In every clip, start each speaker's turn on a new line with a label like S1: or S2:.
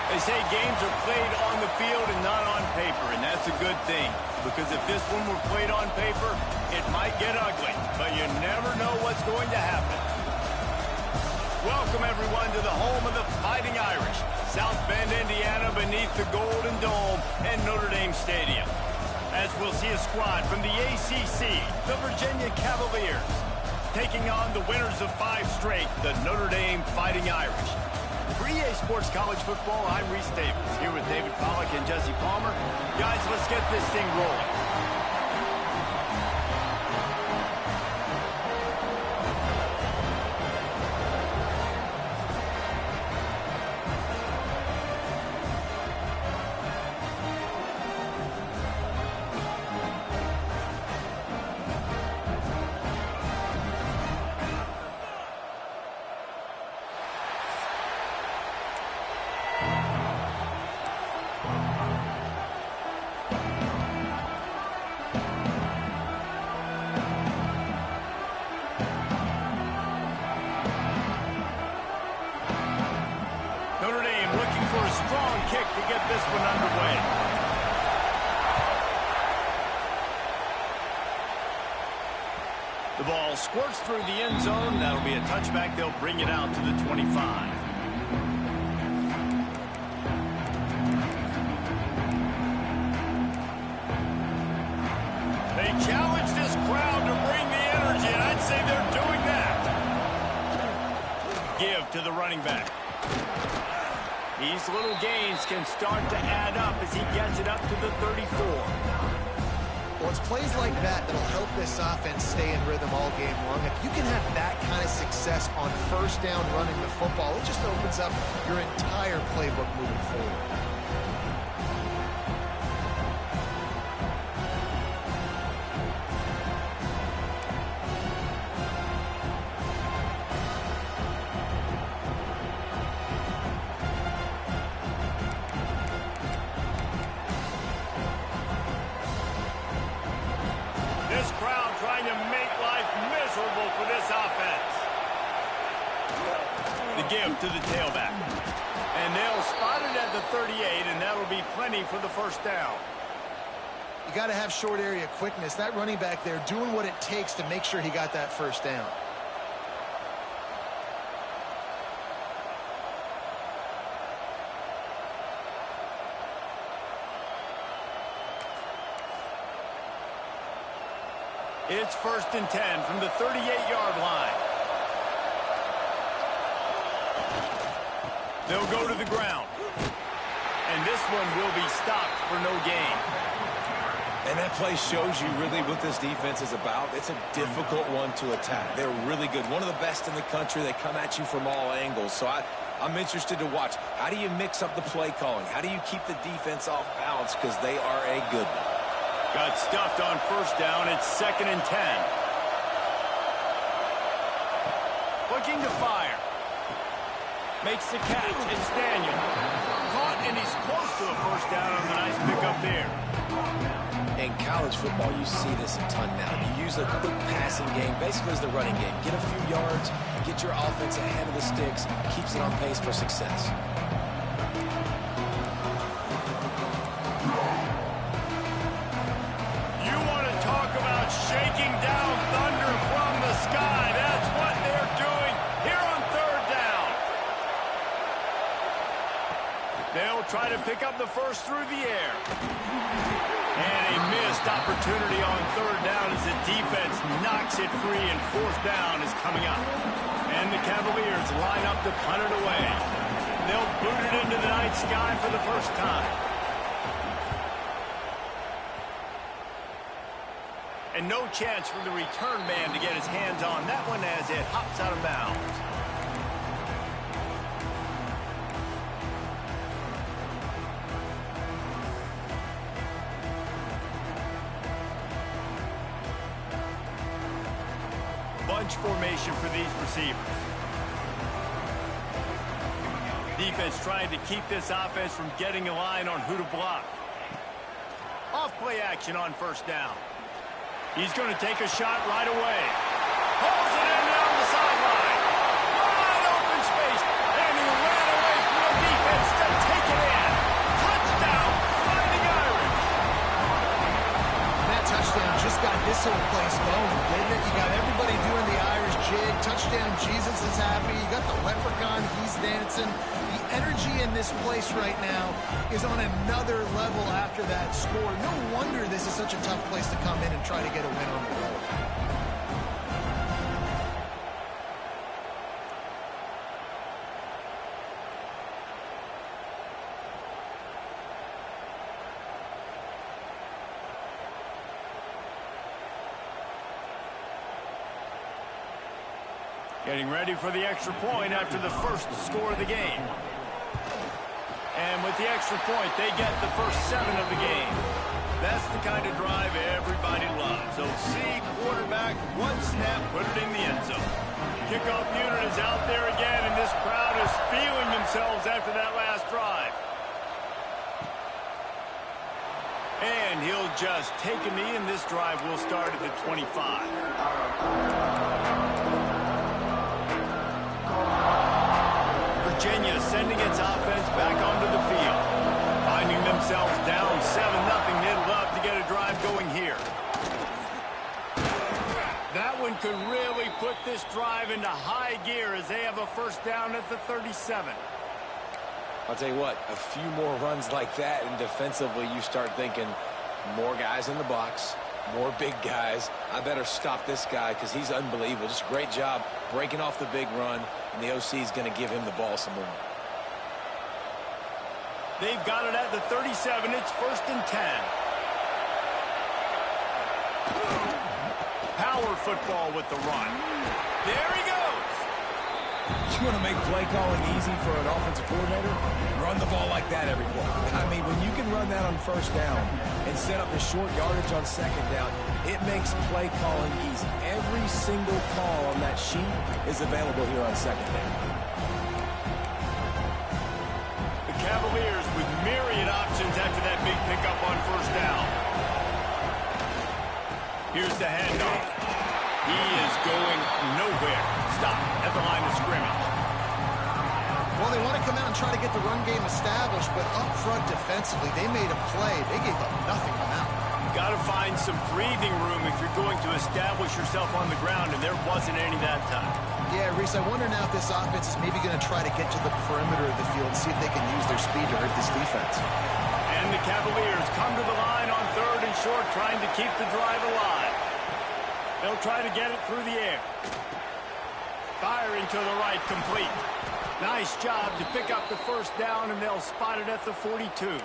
S1: They say games are played on the field and not on paper, and that's a good thing. Because if this one were played on paper, it might get ugly. But you never know what's going to happen. Welcome, everyone, to the home of the Fighting Irish. South Bend, Indiana, beneath the Golden Dome and Notre Dame Stadium. As we'll see a squad from the ACC, the Virginia Cavaliers, taking on the winners of 5 straight, the Notre Dame Fighting Irish. For EA Sports College Football, I'm Reese Davis, here with David Pollack and Jesse Palmer. Guys, let's get this thing rolling. Strong kick to get this one underway. The ball squirts through the end zone. That'll be a touchback. They'll bring it out to the 25. They challenge this crowd to bring the energy, and I'd say they're doing that. Give to the running back. These little gains can start to add up as he gets it up to the 34.
S2: Well, it's plays like that that'll help this offense stay in rhythm all game long. If you can have that kind of success on first down running the football, it just opens up your entire playbook moving forward.
S1: This crowd trying to make life miserable for this offense. The give to the tailback. And they'll spot it at the 38, and that'll be plenty for the first down.
S2: You got to have short area quickness. That running back there doing what it takes to make sure he got that first down.
S1: It's 1st and 10 from the 38-yard line. They'll go to the ground. And this one will be stopped for no gain.
S3: And that play shows you really what this defense is about. It's a difficult one to attack. They're really good. One of the best in the country. They come at you from all angles. So I'm interested to watch. How do you mix up the play calling? How do you keep the defense off balance? Because they are a good one.
S1: Got stuffed on first down. It's 2nd and 10. Looking to fire. Makes the catch. It's Daniel. Caught, and he's close to a first down on the nice pickup there.
S3: In college football, you see this a ton now. You use a quick passing game, basically as the running game. Get a few yards, get your offense ahead of the sticks, keeps it on pace for success.
S1: Shaking down thunder from the sky. That's what they're doing here on 3rd down. They'll try to pick up the first through the air. And a missed opportunity on 3rd down as the defense knocks it free, and 4th down is coming up. And the Cavaliers line up to punt it away. They'll boot it into the night sky for the first time. And no chance for the return man to get his hands on that one as it hops out of bounds. Bunch formation for these receivers. Defense trying to keep this offense from getting a line on who to block. Off play action on first down. He's going to take a shot right away. Pulls it in down the sideline. Wide open space. And he ran away from the defense to take it
S2: this whole place going, didn't it? You got everybody doing the Irish jig. Touchdown Jesus is happy. You got the leprechaun, he's dancing. The energy in this place right now is on another level after that score. No wonder this is such a tough place to come in and try to get a win on the road.
S1: Getting ready for the extra point after the first score of the game. And with the extra point, they get the first 7 of the game. That's the kind of drive everybody loves. OC, quarterback, one snap, put it in the end zone. Kickoff unit is out there again, and this crowd is feeling themselves after that last drive. And he'll just take a knee, and this drive will start at the 25. Virginia sending its offense back onto the field. Finding themselves down 7-0, they'd love to get a drive going here. That one could really put this drive into high gear as they have a first down at the 37.
S3: I'll tell you what, a few more runs like that, and defensively you start thinking more guys in the box, more big guys. I better stop this guy because he's unbelievable. Just a great job breaking off the big run, and the OC is going to give him the ball some more.
S1: They've got it at the 37. It's 1st and 10. Power football with the run. There he goes.
S3: You want to make play calling easy for an offensive coordinator? Run the ball like that every play. I mean, when you can run that on first down and set up the short yardage on second down, it makes play calling easy. Every single call on that sheet is available here on second down.
S1: The Cavaliers with myriad options after that big pickup on first down. Here's the handoff. He is going nowhere. Stop at the line of scrimmage.
S2: Well, they want to come out and try to get the run game established, but up front defensively, they made a play. They gave up nothing on that one.
S1: Got to find some breathing room if you're going to establish yourself on the ground, and there wasn't any that time.
S2: Yeah, Reese, I wonder now if this offense is maybe going to try to get to the perimeter of the field and see if they can use their speed to hurt this defense.
S1: And the Cavaliers come to the line on 3rd and short, trying to keep the drive alive. They'll try to get it through the air. Firing to the right, complete. Nice job to pick up the first down, and they'll spot it at the 42.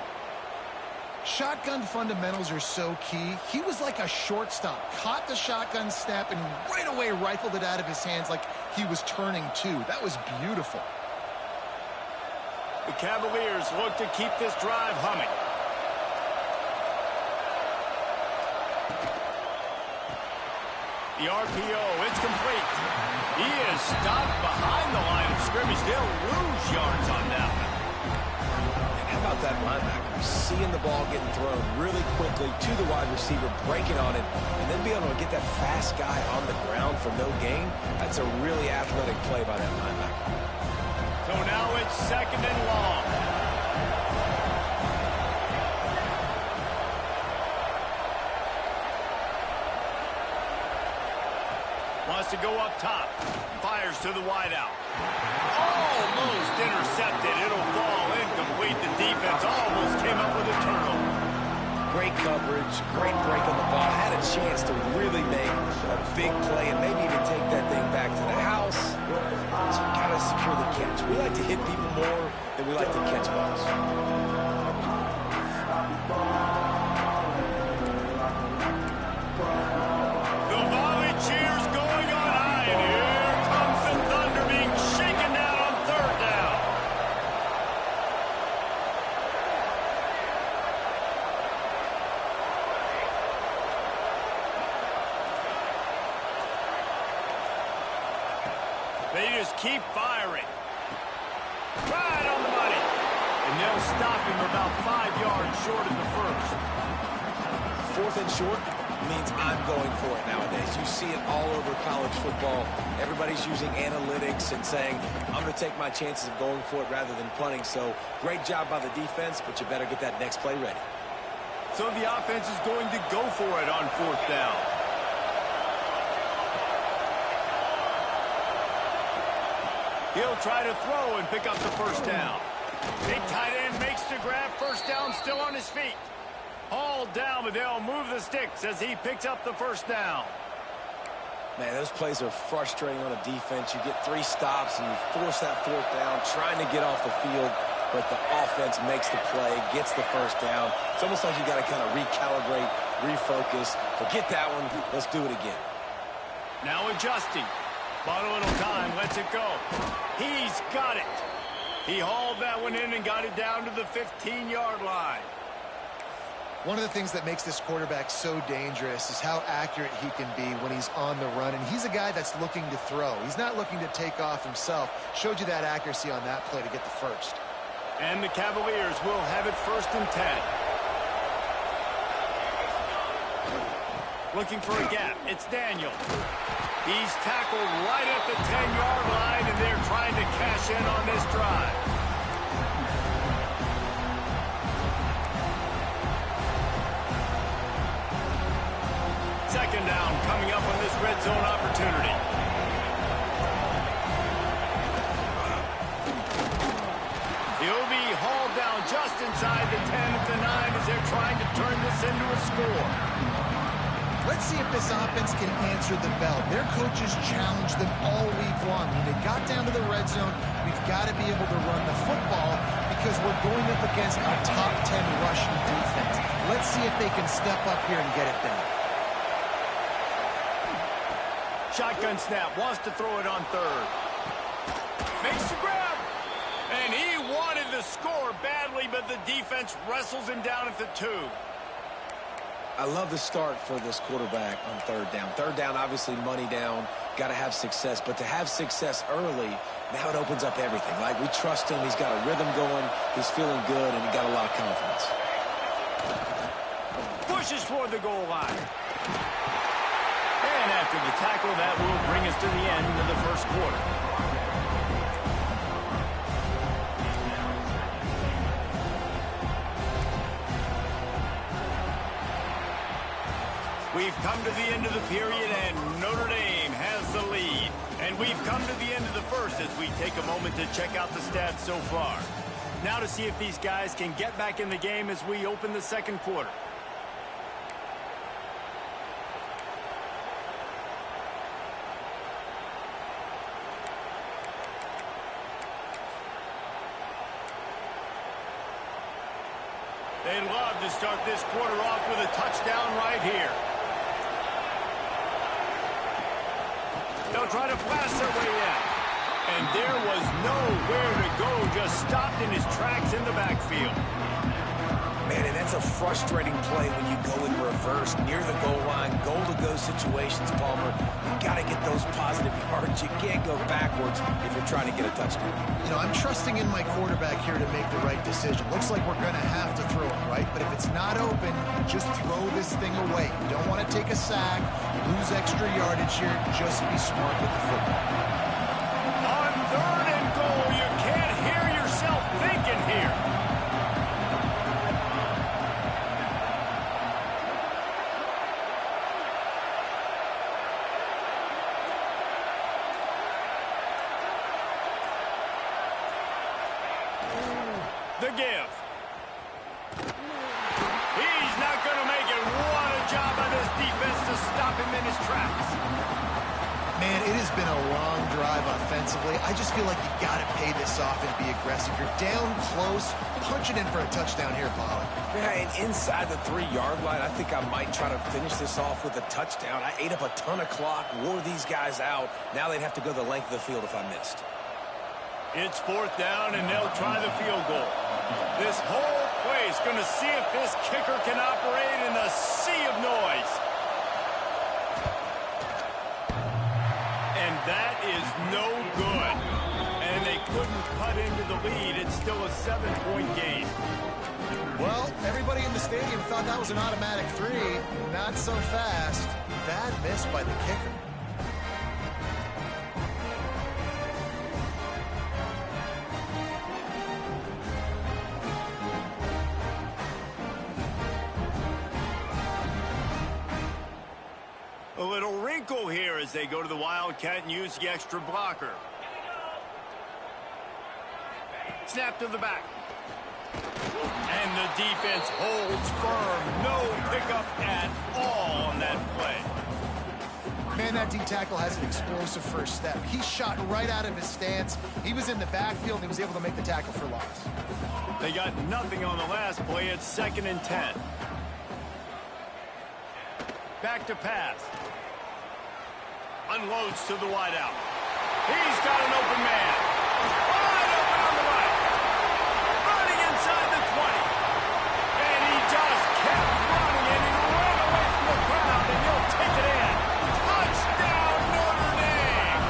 S2: Shotgun fundamentals are so key. He was like a shortstop. Caught the shotgun snap and right away rifled it out of his hands like he was turning two. That was beautiful.
S1: The Cavaliers look to keep this drive humming. The RPO, it's complete. He is stopped behind the line of scrimmage. They'll lose yards on that one.
S3: And how about that linebacker? Seeing the ball getting thrown really quickly to the wide receiver, breaking on it, and then being able to get that fast guy on the ground for no gain. That's a really athletic play by that linebacker.
S1: So now it's 2nd and long. Wants to go up top. Fires to the wideout. Almost intercepted. It'll fall incomplete. The defense almost came up with a turnover.
S3: Great coverage, great break on the ball. Had a chance to really make a big play and maybe even take that thing back to the house. So you got to secure the catch. We like to hit people more than we like to catch balls.
S1: They just keep firing. Right on the money. And they'll stop him about 5 yards short of the first.
S3: 4th and short means I'm going for it nowadays. You see it all over college football. Everybody's using analytics and saying, I'm going to take my chances of going for it rather than punting. So great job by the defense, but you better get that next play ready.
S1: So the offense is going to go for it on 4th down. He'll try to throw and pick up the first down. Big tight end makes the grab. First down, still on his feet. Hauled down, but they'll move the sticks as he picks up the first down.
S3: Man, those plays are frustrating on a defense. You get 3 stops and you force that 4th down, trying to get off the field, but the offense makes the play, gets the first down. It's almost like you got to kind of recalibrate, refocus. Forget that one. Let's do it again.
S1: Now adjusting. Bought a little time. Lets it go. He's got it. He hauled that one in and got it down to the 15-yard line.
S2: One of the things that makes this quarterback so dangerous is how accurate he can be when he's on the run. And he's a guy that's looking to throw. He's not looking to take off himself. Showed you that accuracy on that play to get the first.
S1: And the Cavaliers will have it 1st and 10. Looking for a gap. It's Daniel. He's tackled right at the 10-yard line, and they're trying to cash in on this drive. Second down coming up on this red zone opportunity. He'll be hauled down just inside the 10 at the 9 as they're trying to turn this into a score.
S2: Let's see if this offense can answer the bell. Their coaches challenged them all week long. When they got down to the red zone, we've got to be able to run the football because we're going up against a top 10 rushing defense. Let's see if they can step up here and get it done.
S1: Shotgun snap, wants to throw it on 3rd. Makes the grab. And he wanted the score badly, but the defense wrestles him down at the 2.
S3: I love the start for this quarterback on 3rd down. 3rd down, obviously money down, got to have success. But to have success early, now it opens up everything. Like, we trust him. He's got a rhythm going. He's feeling good, and he got a lot of confidence.
S1: Pushes for the goal line. And after the tackle, that will bring us to the end of the 1st quarter. We've come to the end of the period, and Notre Dame has the lead. And we've come to the end of the 1st as we take a moment to check out the stats so far. Now to see if these guys can get back in the game as we open the 2nd quarter. They'd love to start this quarter off with a touchdown right here. They'll try to blast their way in. And there was nowhere to go, just stopped in his tracks in the backfield.
S3: Man, and that's a frustrating play when you go in reverse near the goal line, goal-to-go situations, Palmer. You got to get those positive yards. You can't go backwards if you're trying to get a touchdown.
S2: You know, I'm trusting in my quarterback here to make the right decision. Looks like we're going to have to throw it, right? But if it's not open, just throw this thing away. You don't want to take a sack, lose extra yardage here. Just be smart with the football.
S1: On 3rd and goal, you can't hear yourself thinking here. The give. He's not going to make it. What a job by this defense to stop him in his tracks.
S2: Man, it has been a long drive offensively. I just feel like you got to pay this off and be aggressive. You're down close. Punch it in for a touchdown here, Pollock.
S3: Yeah, and inside the 3-yard line, I think I might try to finish this off with a touchdown. I ate up a ton of clock, wore these guys out. Now they'd have to go the length of the field if I missed.
S1: It's 4th down, and they'll try the field goal. This whole place going to see if this kicker can operate in a sea of noise. And that is no good. And they couldn't cut into the lead. It's still a 7-point game.
S2: Well, everybody in the stadium thought that was an automatic 3. Not so fast. Bad miss by the kicker.
S1: A little wrinkle here as they go to the Wildcat and use the extra blocker. Snap to the back. And the defense holds firm. No pickup at all on that play.
S2: Man, that D tackle has an explosive first step. He shot right out of his stance. He was in the backfield and he was able to make the tackle for loss.
S1: They got nothing on the last play. It's 2nd and 10. Back to pass. Unloads to the wideout. He's got an open man. Wide open on the right. Running inside the 20. And he just kept running, and he ran away from the crowd, and he'll take it in. Touchdown, Notre Dame!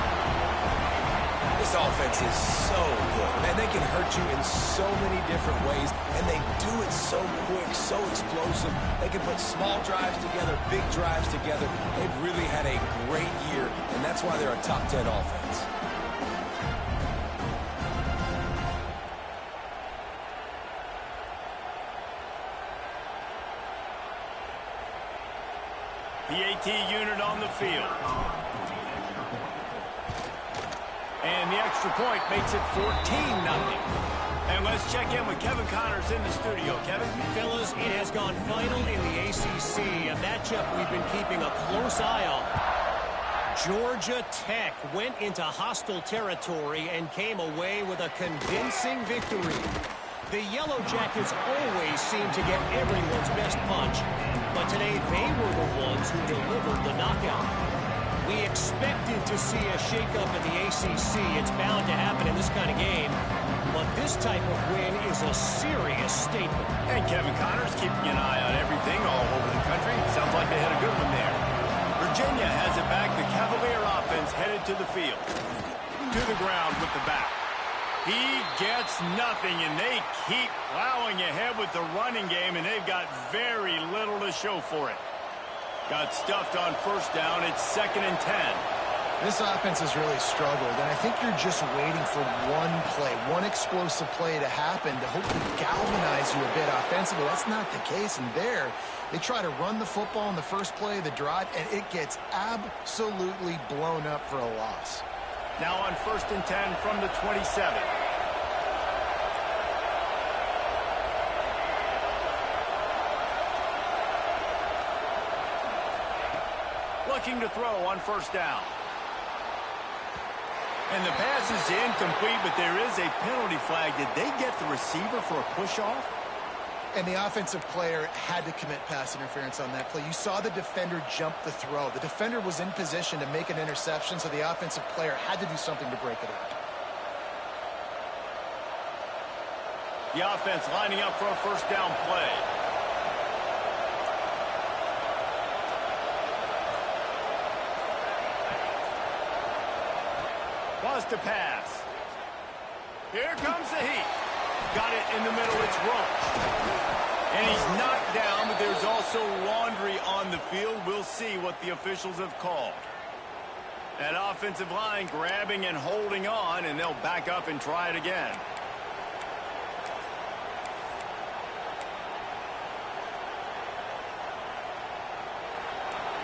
S3: This offense is so good. Man, they can hurt you in so many different ways, and they do it so quick, so explosive. They can put small drives together, big drives together. They've really had a great year, and that's why they're a top 10 offense.
S1: The AT unit on the field. And the extra point makes it 14-0. And let's check in with Kevin Connors in the studio. Kevin?
S4: Fellas, it has gone final in the ACC, a matchup we've been keeping a close eye on. Georgia Tech went into hostile territory and came away with a convincing victory. The Yellow Jackets always seem to get everyone's best punch, but today they were the ones who delivered the knockout. We expected to see a shakeup in the ACC. It's bound to happen in this kind of game, but this type of win is a serious statement.
S1: And Kevin Connors keeping an eye on everything all over the country. Sounds like they had a good one there. Virginia has it back. The Cavalier offense headed to the field. To the ground with the back. He gets nothing, and they keep plowing ahead with the running game, and they've got very little to show for it. Got stuffed on first down. It's 2nd and 10.
S2: This offense has really struggled, and I think you're just waiting for one play, one explosive play to happen to hopefully galvanize you a bit offensively. That's not the case, and there they try to run the football in the first play of the drive, and it gets absolutely blown up for a loss.
S1: Now on 1st and 10 from the 27. Looking to throw on first down. And the pass is incomplete, but there is a penalty flag. Did they get the receiver for a push-off?
S2: And the offensive player had to commit pass interference on that play. You saw the defender jump the throw. The defender was in position to make an interception, so the offensive player had to do something to break it up.
S1: The offense lining up for a first down play. Was to pass. Here comes the heat. Got it in the middle. It's Roach. And he's knocked down, but there's also laundry on the field. We'll see what the officials have called. That offensive line grabbing and holding on, and they'll back up and try it again.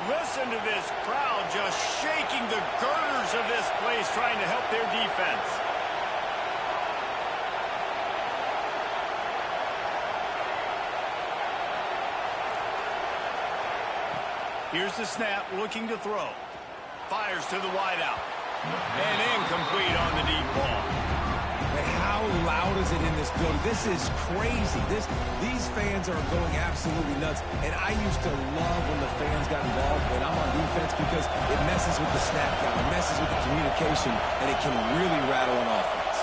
S1: Listen to this crowd just shaking the girders of this place, trying to help their defense. Here's the snap, looking to throw. Fires to the wideout. And incomplete on the deep ball.
S3: Man, how loud is it in this building? This is crazy. These fans are going absolutely nuts. And I used to love when the fans got involved when I'm on defense because it messes with the snap count, it messes with the communication, and it can really rattle an offense.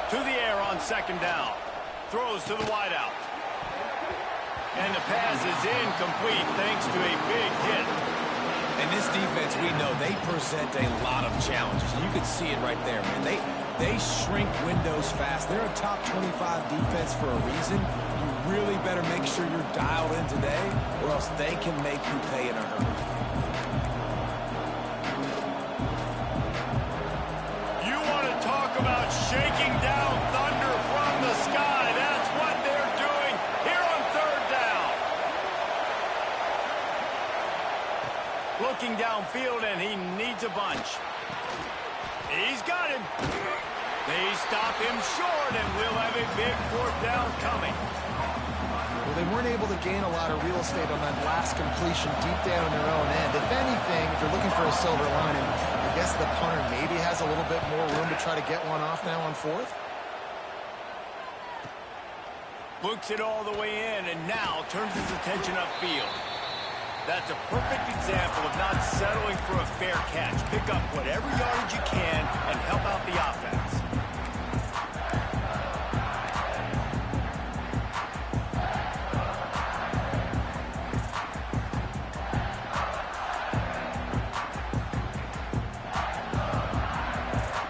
S1: To the air on 2nd down. Throws to the wideout. And the pass is incomplete thanks to a big hit.
S3: And this defense, we know, they present a lot of challenges. You can see it right there, man. They shrink windows fast. They're a top 25 defense for a reason. You really better make sure you're dialed in today, or else they can make you pay in a hurry.
S1: You want to talk about shaking down thunder from the sky. That's what they're doing here on 3rd down. Looking downfield, and he needs a bunch. He's got him. They stop him short, and we'll have a big fourth down coming.
S2: Well, they weren't able to gain a lot of real estate on that last completion deep down in their own end. If anything, if you're looking for a silver lining, I guess the punter maybe has a little bit more room to try to get one off now on fourth.
S1: Looks it all the way in, and now turns his attention upfield. That's a perfect example of not settling for a fair catch. Pick up whatever yardage you can and help out the offense.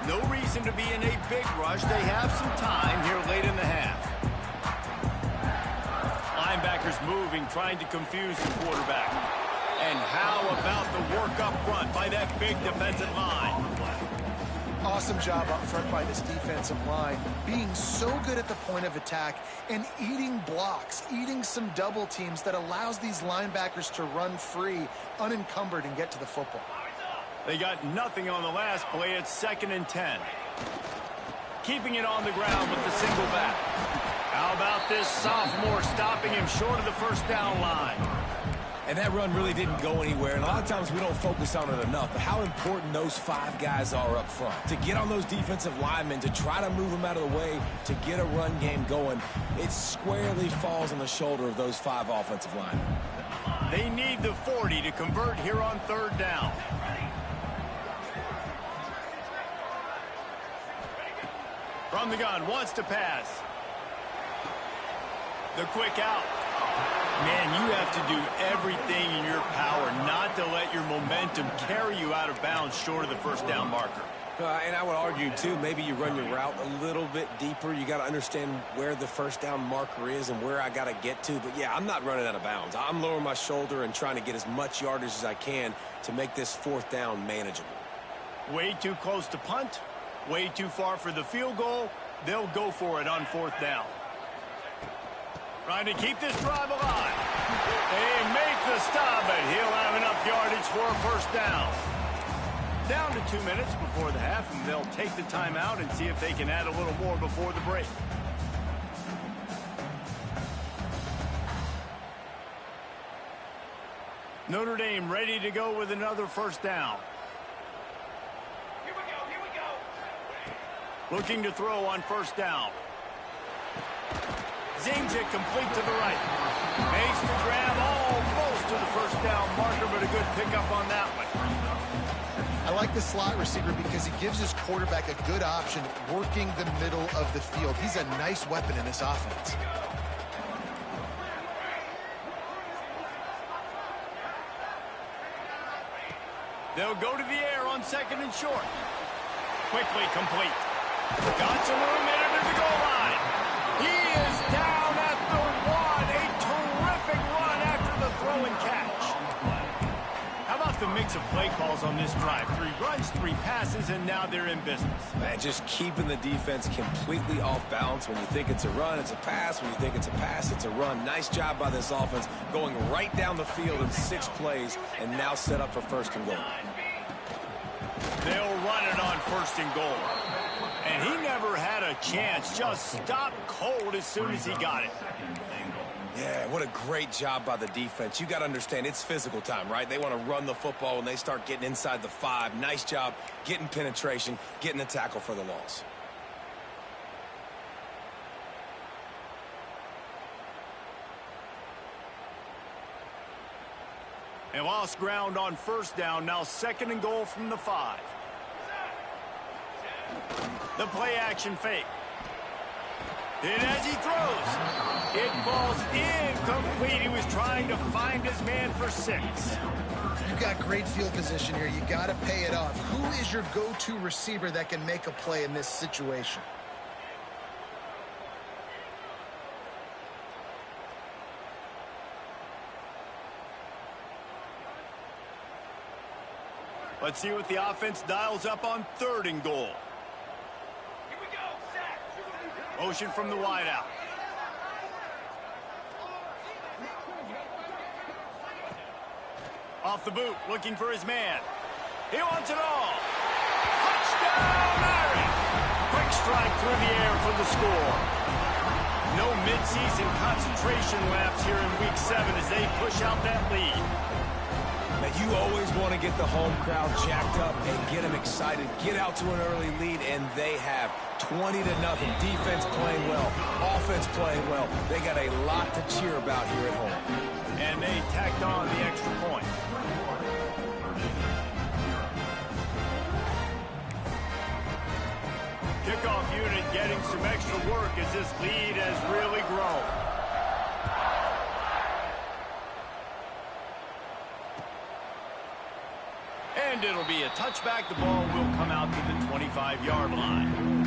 S1: No reason to be in a big rush. They have some time here late in the half. Linebackers moving, trying to confuse the quarterback. And how about the work up front by that big defensive line?
S2: Awesome job up front by this defensive line, being so good at the point of attack and eating blocks, eating some double teams that allows these linebackers to run free, unencumbered, and get to the football.
S1: They got nothing on the last play. It's 2nd and 10. Keeping it on the ground with the single back. How about this sophomore stopping him short of the first down line?
S3: And that run really didn't go anywhere, and a lot of times we don't focus on it enough, but how important those 5 guys are up front. To get on those defensive linemen, to try to move them out of the way, to get a run game going, it squarely falls on the shoulder of those 5 offensive linemen.
S1: They need the 40 to convert here on 3rd down. From the gun, wants to pass. The quick out. Man, you have to do everything in your power not to let your momentum carry you out of bounds short of the first down marker.
S3: And I would argue, too, maybe you run your route a little bit deeper. You got to understand where the first down marker is and where I got to get to. But, yeah, I'm not running out of bounds. I'm lowering my shoulder and trying to get as much yardage as I can to make this 4th down manageable.
S1: Way too close to punt. Way too far for the field goal. They'll go for it on 4th down. Trying to keep this drive alive. They make the stop, but he'll have enough yardage for a first down. Down to 2 minutes before the half, and they'll take the timeout and see if they can add a little more before the break. Notre Dame ready to go with another first down.
S5: Here we go.
S1: Looking to throw on first down. Zings it complete to the right. Makes the grab almost to the first down marker, but a good pickup on that one.
S2: I like the slot receiver because he gives his quarterback a good option working the middle of the field. He's a nice weapon in this offense.
S1: They'll go to the air on 2nd and short. Quickly complete. Got some room in under the goal line. He is down at the 1. A terrific run after the throw and catch. How about the mix of play calls on this drive? 3 runs, 3 passes, and now they're in business.
S3: Man, just keeping the defense completely off balance. When you think it's a run, it's a pass. When you think it's a pass, it's a run. Nice job by this offense going right down the field in 6 plays and now set up for 1st and goal.
S1: They'll run it on 1st and goal. And he never had a chance. Just stopped cold as soon as he got it.
S3: Yeah, what a great job by the defense. You got to understand, it's physical time, right? They want to run the football when they start getting inside the 5. Nice job getting penetration, getting the tackle for the loss.
S1: And lost ground on 1st down. Now 2nd and goal from the 5. The play action fake. And as he throws, it falls incomplete. He was trying to find his man for 6.
S2: You've got great field position here. You got to pay it off. Who is your go-to receiver that can make a play in this situation?
S1: Let's see what the offense dials up on 3rd and goal.
S5: Here we go. Set.
S1: Motion from the wideout. Off the boot, looking for his man. He wants it all. Touchdown, Irish. Quick strike through the air for the score. No midseason concentration laps here in Week 7 as they push out that lead.
S3: Now, you always want to get the home crowd jacked up and get them excited. Get out to an early lead, and they have 20-0. Defense playing well, offense playing well. They got a lot to cheer about here at home.
S1: And they tacked on the extra point. Kickoff unit getting some extra work as this lead has really grown. And it'll be a touchback. The ball will come out to the 25-yard line.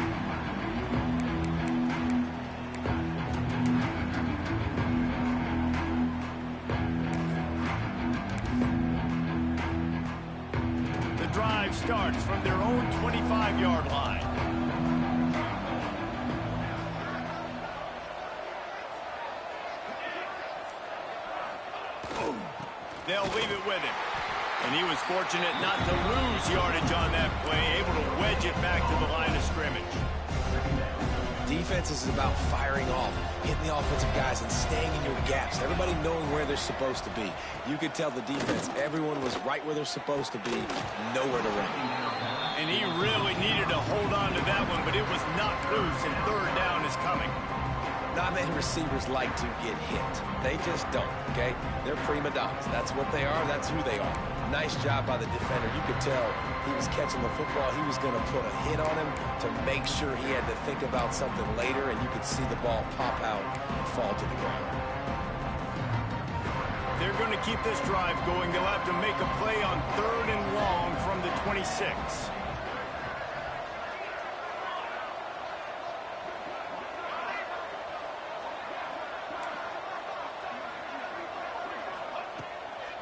S1: The drive starts from their own 25-yard line. They'll leave it with him. And he was fortunate not to lose yardage on that play, able to wedge it back to the line of scrimmage.
S3: Defense is about firing off, hitting the offensive guys, and staying in your gaps. Everybody knowing where they're supposed to be. You could tell the defense, everyone was right where they're supposed to be, nowhere to run.
S1: And he really needed to hold on to that one, but it was knocked loose, and third down is coming.
S3: Not many receivers like to get hit. They just don't, okay? They're prima donnas. That's what they are. That's who they are. Nice job by the defender. You could tell he was catching the football. He was going to put a hit on him to make sure he had to think about something later, and you could see the ball pop out and fall to the ground.
S1: They're going to keep this drive going. They'll have to make a play on 3rd and long from the 26.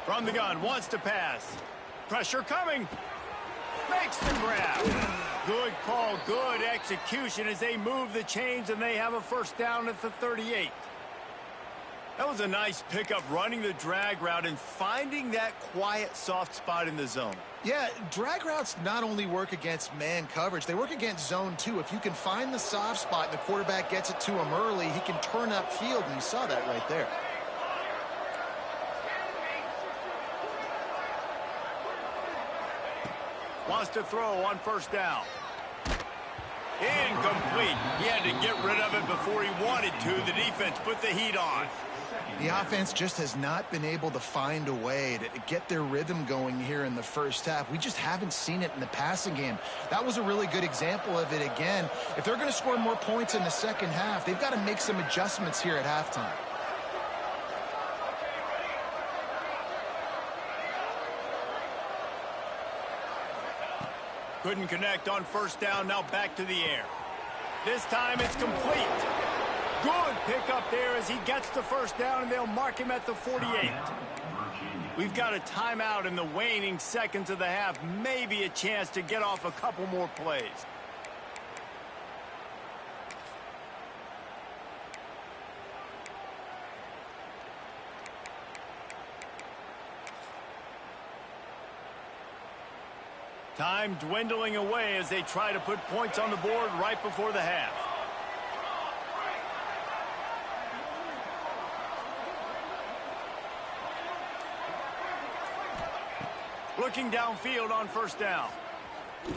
S1: From the gun, wants to pass. Pressure coming. Makes the grab. Good call, good execution as they move the chains and they have a first down at the 38. That was a nice pickup, running the drag route and finding that quiet, soft spot in the zone.
S2: Yeah, drag routes not only work against man coverage, they work against zone too. If you can find the soft spot and the quarterback gets it to him early, he can turn upfield, and you saw that right there.
S1: Wants to throw on first down. Incomplete. He had to get rid of it before he wanted to. The defense put the heat on.
S2: The offense just has not been able to find a way to get their rhythm going here in the first half. We just haven't seen it in the passing game. That was a really good example of it again. If they're going to score more points in the second half, they've got to make some adjustments here at halftime.
S1: Couldn't connect on first down, now back to the air. This time it's complete. Good pickup there as he gets the first down, and they'll mark him at the 48. We've got a timeout in the waning seconds of the half. Maybe a chance to get off a couple more plays. Time dwindling away as they try to put points on the board right before the half. Looking downfield on first down.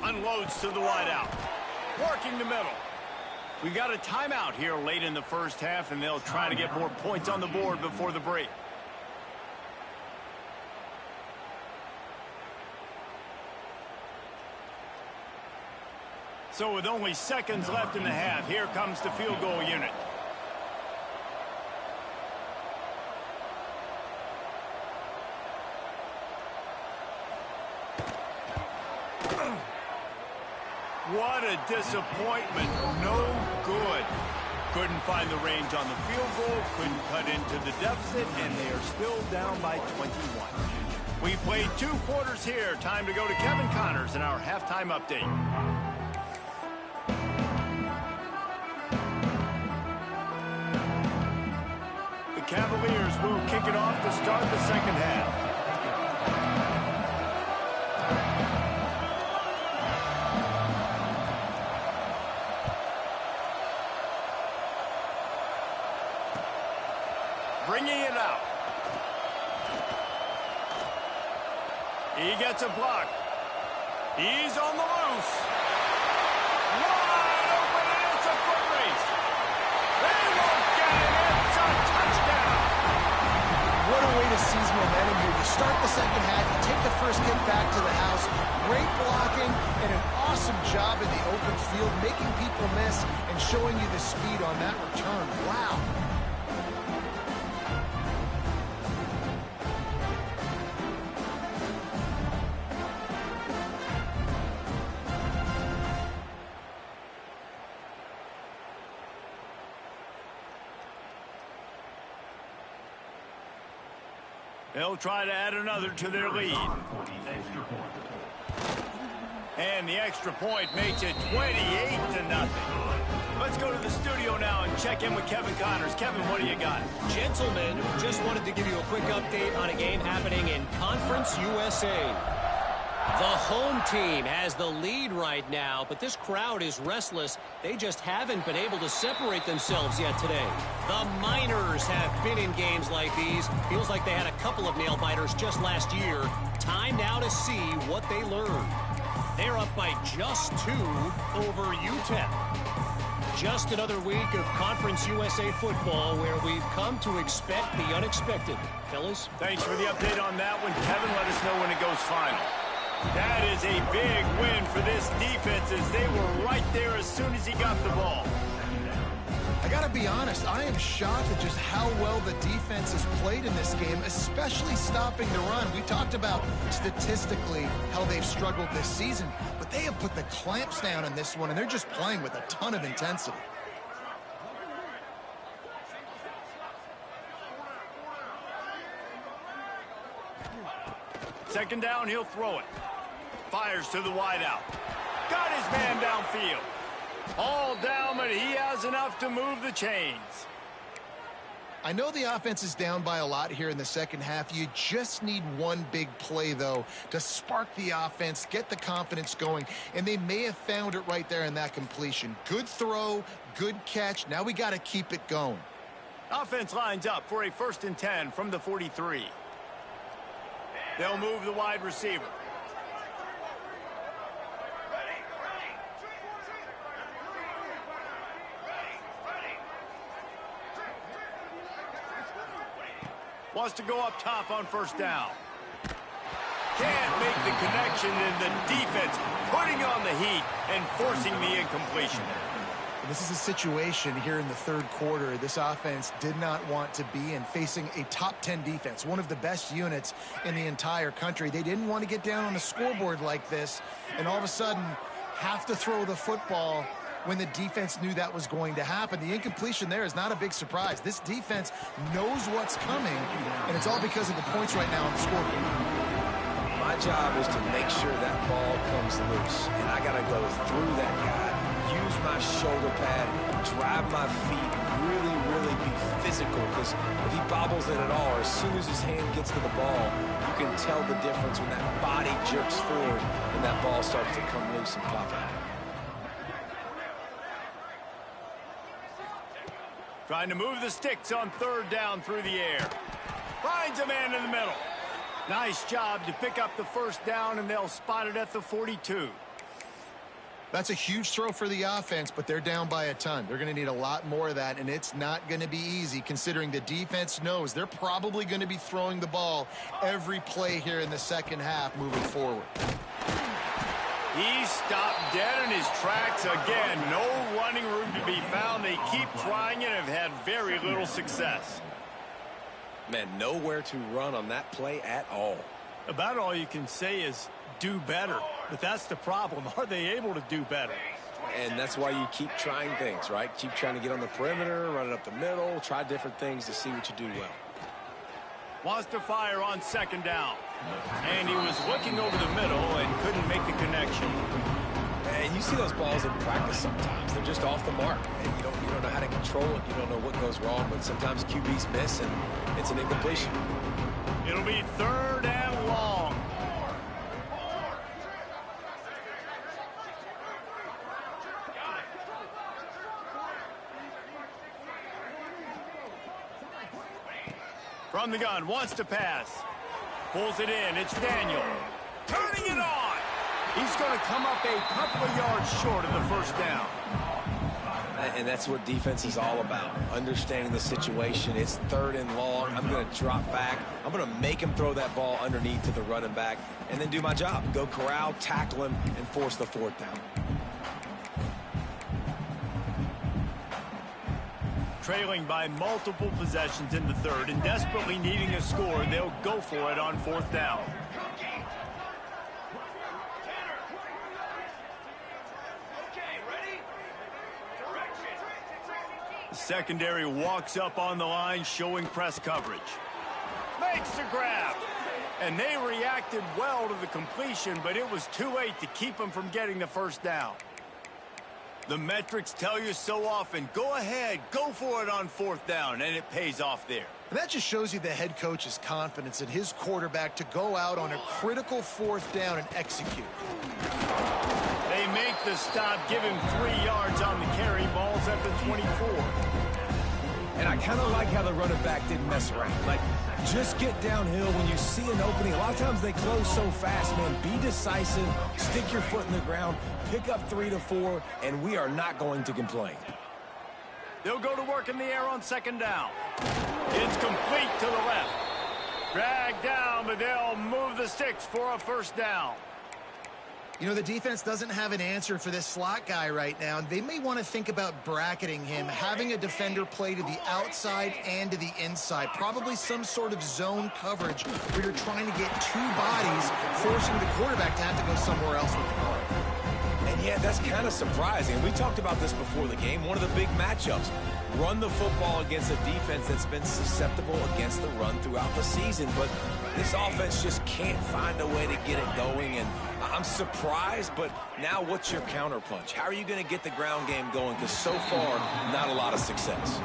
S1: Unloads to the wideout. Working the middle. We got a timeout here late in the first half, and they'll try to get more points on the board before the break. So with only seconds left in the half, here comes the field goal unit. What a disappointment. No good. Couldn't find the range on the field goal, couldn't cut into the deficit, and they are still down by 21. We played 2 quarters here. Time to go to Kevin Connors in our halftime update. The Cavaliers will kick it off to start the second half. He gets a block. He's on the loose. Wide open, and it's a foot race. They won't get it. It's a touchdown.
S2: What a way to seize momentum here. You start the second half, you take the first kick back to the house. Great blocking and an awesome job in the open field, making people miss and showing you the speed on that return. Wow.
S1: They'll try to add another to their lead. And the extra point makes it 28-0. Let's go to the studio now and check in with Kevin Connors. Kevin, what do you got?
S4: Gentlemen, just wanted to give you a quick update on a game happening in Conference USA. The home team has the lead right now, but this crowd is restless. They just haven't been able to separate themselves yet today. The Miners have been in games like these. Feels like they had a couple of nail-biters just last year. Time now to see what they learned. They're up by just 2 over UTEP. Just another week of Conference USA football where we've come to expect the unexpected. Fellas?
S1: Thanks for the update on that one, Kevin. Let us know when it goes final. That is a big win for this defense as they were right there as soon as he got the ball.
S2: I got to be honest, I am shocked at just how well the defense has played in this game, especially stopping the run. We talked about statistically how they've struggled this season, but they have put the clamps down in this one, and they're just playing with a ton of intensity.
S1: Second down, he'll throw it. Fires to the wideout. Got his man downfield. All down, but he has enough to move the chains.
S2: I know the offense is down by a lot here in the second half. You just need one big play, though, to spark the offense, get the confidence going, and they may have found it right there in that completion. Good throw, good catch. Now we got to keep it going.
S1: Offense lines up for a 1st and 10 from the 43. They'll move the wide receiver. Wants to go up top on 1st down. Can't make the connection, and the defense putting on the heat and forcing the incompletion.
S2: This is a situation here in the 3rd quarter this offense did not want to be in, facing a top 10 defense, one of the best units in the entire country. They didn't want to get down on the scoreboard like this and all of a sudden have to throw the football when the defense knew that was going to happen. The incompletion there is not a big surprise. This defense knows what's coming, and it's all because of the points right now on the scoreboard.
S3: My job is to make sure that ball comes loose, and I got to go through that guy, use my shoulder pad, drive my feet, really be physical, because if he bobbles it at all, or as soon as his hand gets to the ball, you can tell the difference when that body jerks forward and that ball starts to come loose and pop out.
S1: Trying to move the sticks on 3rd down through the air. Finds a man in the middle. Nice job to pick up the 1st down, and they'll spot it at the 42.
S2: That's a huge throw for the offense, but they're down by a ton. They're going to need a lot more of that, and it's not going to be easy considering the defense knows they're probably going to be throwing the ball every play here in the second half moving forward.
S1: He stopped dead in his tracks again. No running room to be found. They keep trying and have had very little success.
S3: Man, nowhere to run on that play at all.
S1: About all you can say is do better. But that's the problem. Are they able to do better?
S3: And that's why you keep trying things, right? Keep trying to get on the perimeter, run it up the middle, try different things to see what you do well.
S1: Wants to fire on 2nd down. And he was looking over the middle and couldn't make the connection.
S3: And you see those balls in practice sometimes. They're just off the mark. And you don't know how to control it. You don't know what goes wrong. But sometimes QBs miss, and it's an incompletion.
S1: It'll be 3rd and long. From the gun, wants to pass. Pulls it in. It's Daniel. turning it on. He's going to come up a couple of yards short of the first down.
S3: And that's what defense is all about, understanding the situation. It's 3rd and long. I'm going to drop back. I'm going to make him throw that ball underneath to the running back and then do my job. Go corral, tackle him, and force the 4th down.
S1: Trailing by multiple possessions in the 3rd and desperately needing a score, they'll go for it on 4th down. The secondary walks up on the line, showing press coverage. Makes the grab. And they reacted well to the completion, but it was too late to keep them from getting the 1st down. The metrics tell you so often, go ahead, go for it on 4th down, and it pays off there.
S2: And that just shows you the head coach's confidence in his quarterback to go out on a critical 4th down and execute.
S1: They make the stop, give him 3 yards on the carry. Ball's at the 24.
S3: And I kind of like how the running back didn't mess around. Like, just get downhill when you see an opening. A lot of times they close so fast, man. Be decisive, stick your foot in the ground, pick up 3 to 4, and we are not going to complain.
S1: They'll go to work in the air on 2nd down. It's complete to the left. Dragged down, but they'll move the sticks for a 1st down.
S2: You know, the defense doesn't have an answer for this slot guy right now. They may want to think about bracketing him, having a defender play to the outside and to the inside. Probably some sort of zone coverage where you're trying to get 2 bodies, forcing the quarterback to have to go somewhere else with the ball.
S3: And yeah, that's kind of surprising. We talked about this before the game. One of the big matchups. Run the football against a defense that's been susceptible against the run throughout the season. But this offense just can't find a way to get it going. And I'm surprised, but now what's your counterpunch? How are you going to get the ground game going? Because so far, not a lot of success.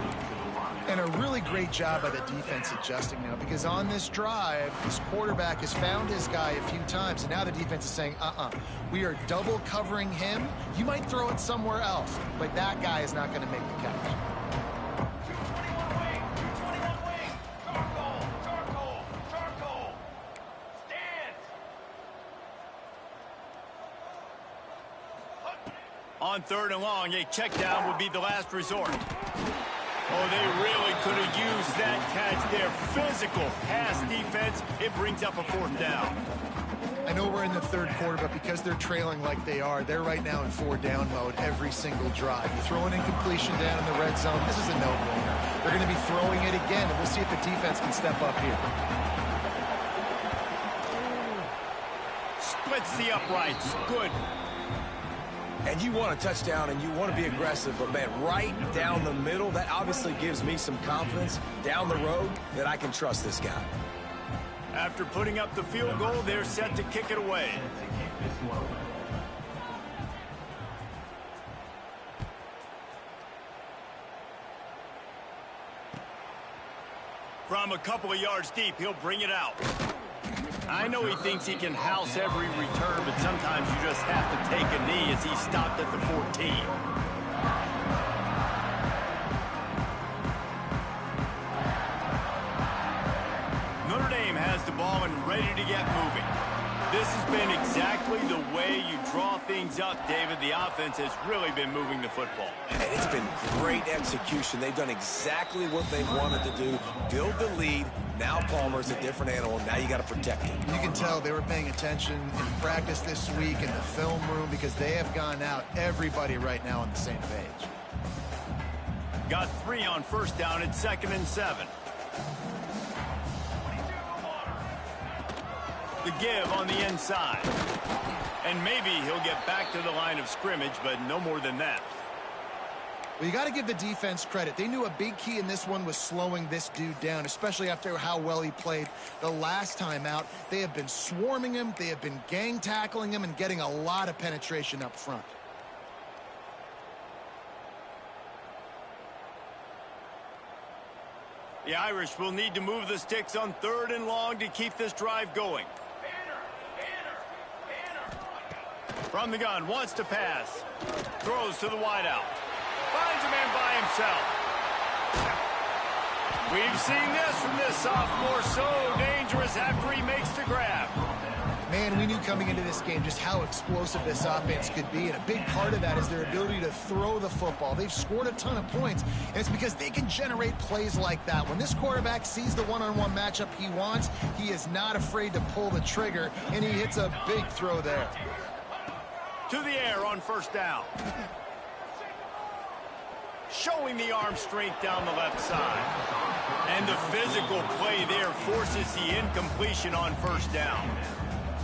S2: And a really great job by the defense adjusting now, because on this drive, this quarterback has found his guy a few times, and now the defense is saying, we are double covering him. You might throw it somewhere else, but that guy is not going to make the catch.
S1: On 3rd and long, a check down would be the last resort. Oh, they really could have used that catch there. Physical pass defense. It brings up a 4th down.
S2: I know we're in the 3rd quarter, but because they're trailing like they are, they're right now in 4-down mode every single drive. You throw an incompletion down in the red zone, this is a no-brainer. They're going to be throwing it again, and we'll see if the defense can step up here.
S1: Splits the uprights. Good.
S3: And you want a touchdown and you want to be aggressive, but man, right down the middle, that obviously gives me some confidence down the road that I can trust this guy.
S1: After putting up the field goal, they're set to kick it away. From a couple of yards deep, he'll bring it out. I know he thinks he can house every return, but sometimes you just have to take a knee as he stopped at the 14. Notre Dame has the ball and ready to get moving. This has been exactly the way you draw things up, David. The offense has really been moving the football.
S3: And it's been great execution. They've done exactly what they wanted to do, build the lead. Now Palmer's a different animal. Now you got to protect him.
S2: You can tell they were paying attention in practice this week in the film room because they have gone out, everybody right now on the same page.
S1: Got 3 on 1st down at 2nd and 7. The give on the inside. And maybe he'll get back to the line of scrimmage, but no more than that.
S2: Well, you got to give the defense credit. They knew a big key in this one was slowing this dude down, especially after how well he played the last time out. They have been swarming him. They have been gang tackling him and getting a lot of penetration up front.
S1: The Irish will need to move the sticks on 3rd and long to keep this drive going. From the gun, wants to pass. Throws to the wideout. Finds a man by himself. We've seen this from this sophomore, so dangerous after he makes the grab.
S2: Man, Man, we knew coming into this game just how explosive this offense could be, and a big part of that is their ability to throw the football. They've scored a ton of points, and it's because they can generate plays like that. When this quarterback sees the one-on-one matchup he wants, he is not afraid to pull the trigger, and he hits a big throw there.
S1: To the air on first down. Showing the arm strength down the left side. And the physical play there forces the incompletion on first down.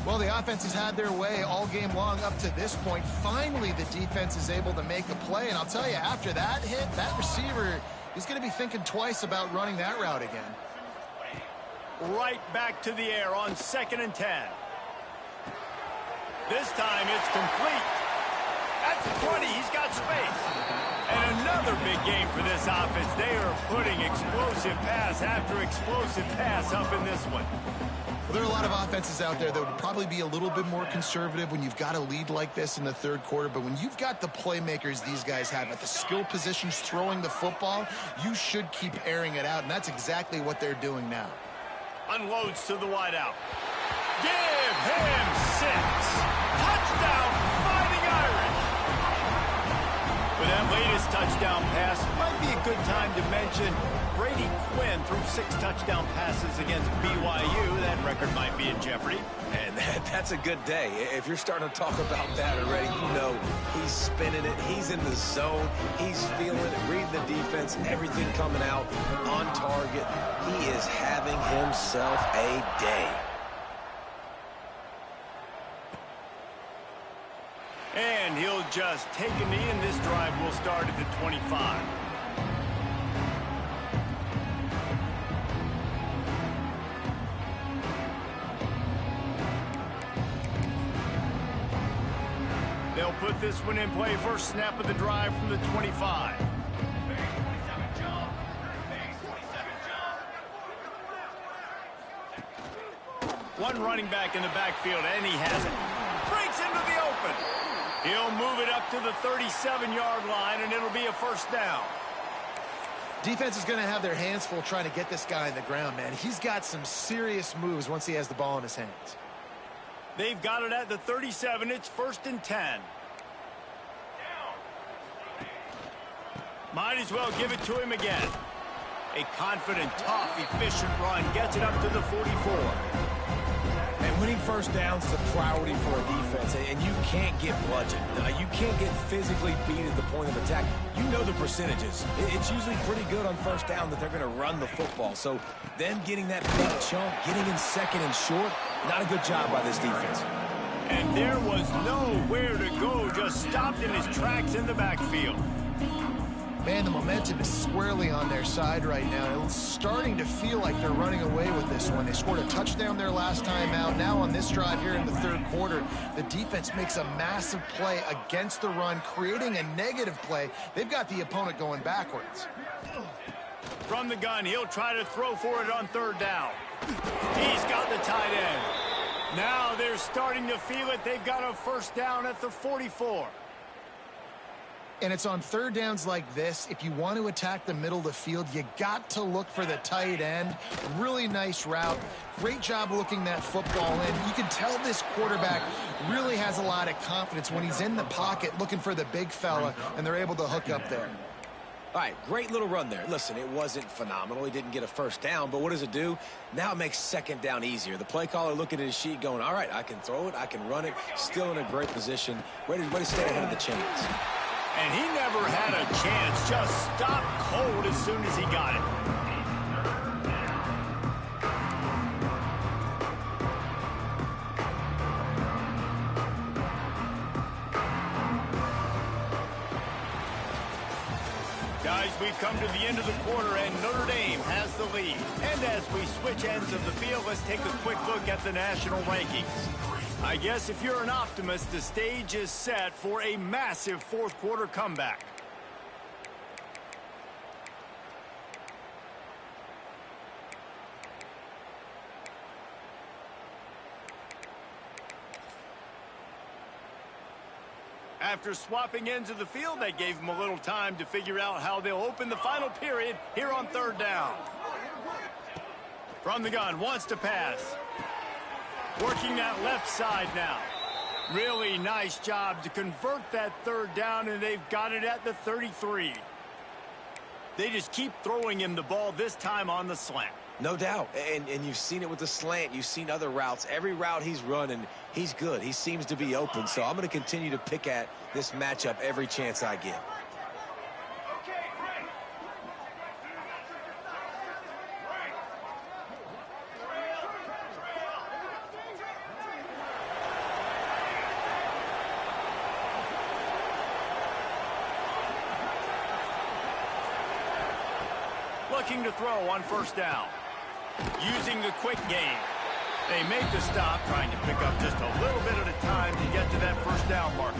S2: Well, the offense has had their way all game long up to this point. Finally, the defense is able to make a play. And I'll tell you, after that hit, that receiver is going to be thinking twice about running that route again.
S1: Right back to the air on 2nd and 10. This time it's complete. At the 20, he's got space. And another big game for this offense. They are putting explosive pass after explosive pass up in this one.
S2: Well, there are a lot of offenses out there that would probably be a little bit more conservative when you've got a lead like this in the third quarter. But when you've got the playmakers these guys have at the skill positions throwing the football, you should keep airing it out. And that's exactly what they're doing now.
S1: Unloads to the wideout. Give him 6. Touchdown, Fighting Irish. For that latest touchdown pass, might be a good time to mention Brady Quinn threw 6 touchdown passes against BYU. That record might be in jeopardy.
S3: And that's a good day. If you're starting to talk about that already, you know he's spinning it. He's in the zone. He's feeling it, reading the defense, everything coming out on target. He is having himself a day.
S1: And he'll just take a knee, and this drive will start at the 25. They'll put this one in play. First snap of the drive from the 25. One running back in the backfield, and he has it. Breaks into the open. He'll move it up to the 37-yard line, and it'll be a first down.
S2: Defense is going to have their hands full trying to get this guy in the ground, man. He's got some serious moves once he has the ball in his hands.
S1: They've got it at the 37. It's 1st and 10. Might as well give it to him again. A confident, tough, efficient run gets it up to the 44.
S3: And winning first downs is a priority for a defense, and you can't get bludgeoned. You can't get physically beat at the point of attack. You know the percentages. It's usually pretty good on first down that they're going to run the football. So them getting that big chunk, getting in second and short, not a good job by this defense.
S1: And there was nowhere to go, just stopped in his tracks in the backfield.
S2: Man, the momentum is squarely on their side right now. It's starting to feel like they're running away with this one. They scored a touchdown their last time out. Now on this drive here in the third quarter, the defense makes a massive play against the run, creating a negative play. They've got the opponent going backwards.
S1: From the gun, he'll try to throw for it on third down. He's got the tight end. Now they're starting to feel it. They've got a first down at the 44.
S2: And it's on third downs like this. If you want to attack the middle of the field, you got to look for the tight end. Really nice route. Great job looking that football in. You can tell this quarterback really has a lot of confidence when he's in the pocket looking for the big fella, and they're able to hook up there.
S3: All right, great little run there. Listen, it wasn't phenomenal. He didn't get a first down, but what does it do? Now it makes second down easier. The play caller looking at his sheet going, all right, I can throw it, I can run it, still in a great position, ready to stay ahead of the chains.
S1: And he never had a chance, just stopped cold as soon as he got it. Guys, we've come to the end of the quarter, and Notre Dame has the lead. And as we switch ends of the field, let's take a quick look at the national rankings. I guess if you're an optimist, the stage is set for a massive fourth quarter comeback. After swapping ends of the field, that gave them a little time to figure out how they'll open the final period here on third down. From the gun, wants to pass. Working that left side now. Really nice job to convert that third down, and they've got it at the 33. They just keep throwing him the ball, this time on the slant.
S3: No doubt, and you've seen it with the slant. You've seen other routes. Every route he's running, he's good. He seems to be open, so I'm going to continue to pick at this matchup every chance I get.
S1: Looking to throw on first down. Using the quick game. They make the stop, trying to pick up just a little bit at a time to get to that first down marker.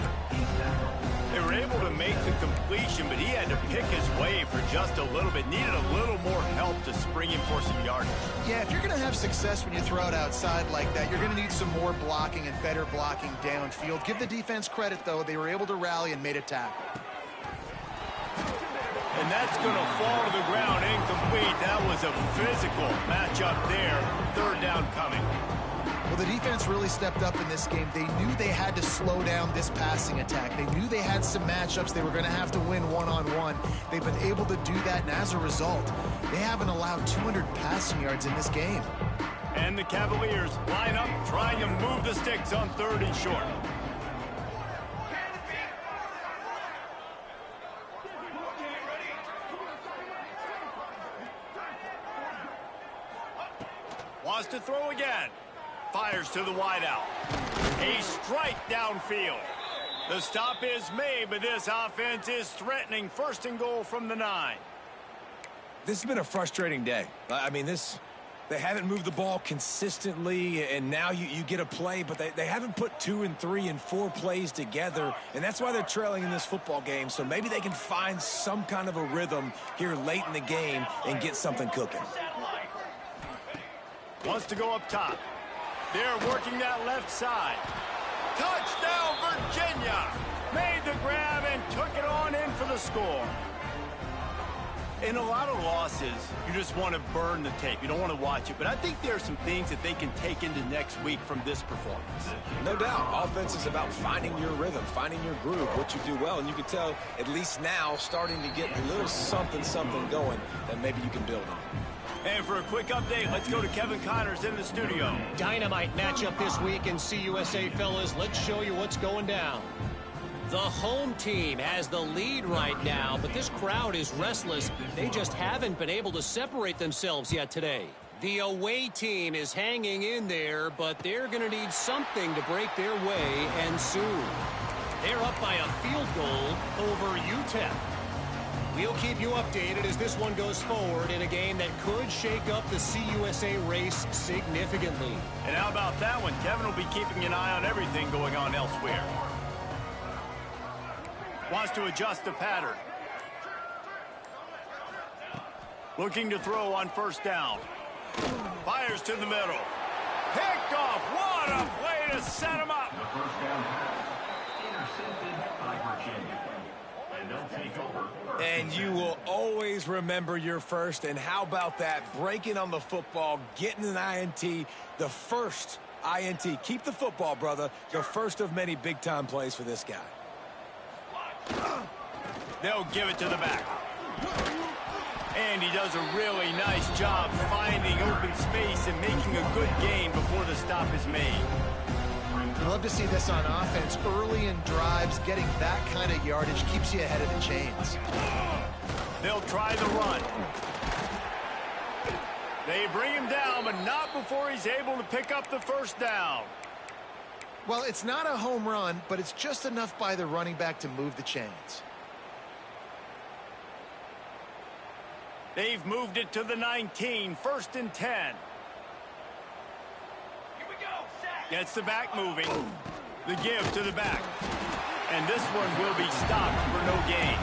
S1: They were able to make the completion, but he had to pick his way for just a little bit. Needed a little more help to spring him for some yardage.
S2: Yeah, if you're going to have success when you throw it outside like that, you're going to need some more blocking and better blocking downfield. Give the defense credit, though. They were able to rally and made a tackle.
S1: And that's going to fall to the ground incomplete. That was a physical matchup there. Third down coming.
S2: Well, the defense really stepped up in this game. They knew they had to slow down this passing attack. They knew they had some matchups they were going to have to win one-on-one. They've been able to do that, and as a result, they haven't allowed 200 passing yards in this game.
S1: And the Cavaliers line up, trying to move the sticks on third and short. Wants to throw again. Fires to the wideout. A strike downfield. The stop is made, but this offense is threatening first and goal from the 9.
S3: This has been a frustrating day. I mean, they haven't moved the ball consistently, and now you get a play, but they haven't put 2 and 3 and 4 plays together, and that's why they're trailing in this football game. So maybe they can find some kind of a rhythm here late in the game and get something cooking.
S1: Wants to go up top. They're working that left side. Touchdown, Virginia! Made the grab and took it on in for the score. In a lot of losses, you just want to burn the tape. You don't want to watch it. But I think there are some things that they can take into next week from this performance.
S3: No doubt. Offense is about finding your rhythm, finding your groove, what you do well. And you can tell, at least now, starting to get a little something going that maybe you can build on.
S1: And for a quick update, let's go to Kevin Connors in the studio.
S4: Dynamite matchup this week in CUSA, fellas. Let's show you what's going down. The home team has the lead right now, but this crowd is restless. They just haven't been able to separate themselves yet today. The away team is hanging in there, but they're going to need something to break their way, and soon. They're up by a field goal over UTEP. We'll keep you updated as this one goes forward in a game that could shake up the CUSA race significantly.
S1: And how about that one? Kevin will be keeping an eye on everything going on elsewhere. Wants to adjust the pattern. Looking to throw on first down. Fires to the middle. Picked off. What a play to set him up.
S5: The first down pass intercepted by Virginia. And they'll take over.
S3: And you will always remember your first. And how about that? Breaking on the football, getting an INT, the first INT. Keep the football, brother. The first of many big-time plays for this guy.
S1: They'll give it to the back. And he does a really nice job finding open space and making a good gain before the stop is made.
S2: I love to see this on offense. Early in drives, getting that kind of yardage keeps you ahead of the chains.
S1: They'll try the run. They bring him down, but not before he's able to pick up the first down.
S2: Well, it's not a home run, but it's just enough by the running back to move the chains.
S1: They've moved it to the 19, first and 10.
S5: Here we go, sack.
S1: Gets the back moving. The give to the back. And this one will be stopped for no gain.